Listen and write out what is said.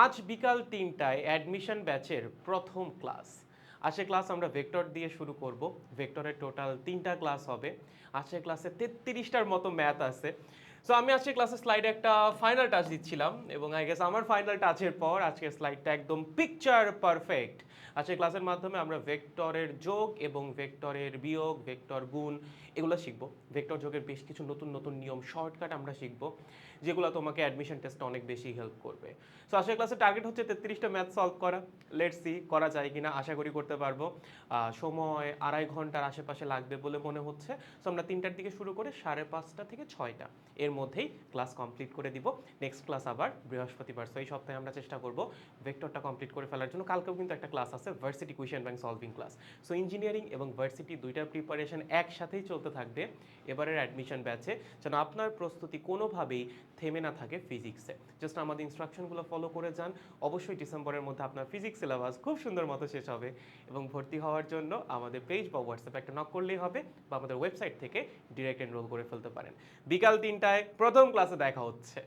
আজ বিকাল ৩টায় অ্যাডমিশন ব্যাচের প্রথম ক্লাস। আজকের ক্লাস আমরা ভেক্টর দিয়ে শুরু করব। ভেক্টরের টোটাল ৩টা ক্লাস হবে। আজকের ক্লাসে ৩৩টার মতো ম্যাথ আছে। সো আমি আজকের ক্লাসের স্লাইডে একটা ফাইনাল টাচ দিচ্ছিলাম এবং আই গেস আমার ফাইনাল টাচের পর আজকের স্লাইডটা একদম পিকচার পারফেক্ট। আজকের ক্লাসের মাধ্যমে আমরা ভেক্টরের যোগ এবং ভেক্টরের বিয়োগ, ভেক্টর গুণ এগুলো শিখব। ভেক্টর যোগের বেশ কিছু নতুন নতুন নিয়ম শর্টকাট আমরা শিখব, যেগুলো তোমাকে অ্যাডমিশন টেস্টে অনেক বেশি হেল্প করবে। সো আজকের ক্লাসের টার্গেট হচ্ছে 33টা ম্যাথ সলভ করা। লেটস সি করা যায় কিনা, আশা করি করতে পারবো। সময় 2.5 ঘন্টার আশেপাশে লাগবে বলে মনে হচ্ছে। সো আমরা 3টার দিকে শুরু করে 5:30 থেকে 6টা এর মধ্যেই ক্লাস কমপ্লিট করে দিব। নেক্সট ক্লাস আবার বৃহস্পতিবার। সো এই সপ্তাহে আমরা চেষ্টা করব ভেক্টরটা কমপ্লিট করে ফেলার জন্য। কালকেও কিন্তু একটা ক্লাস আছে, varsity question bank solving class. So engineering এবং ভার্সিটি দুইটার প্রিপারেশন একসাথেই চলতে থাকবে এবারের অ্যাডমিশন ব্যাচে, যেন আপনার প্রস্তুতি কোনোভাবেই থেমে না থাকে ফিজিক্সে। জাস্ট আমাদের ইনস্ট্রাকশনগুলো ফলো করে যান। অবশ্যই ডিসেম্বরের মধ্যে আপনার ফিজিক্স সিলেবাস খুব সুন্দর মতো শেষ হবে এবং ভর্তি হওয়ার জন্য আমাদের পেজ বা হোয়াটসঅ্যাপে একটা নক করলেই হবে, বা আমাদের ওয়েবসাইট থেকে ডিরেক্ট এনরোল করে ফেলতে পারেন। বিকাল 3টায় প্রথম ক্লাসে দেখা হচ্ছে।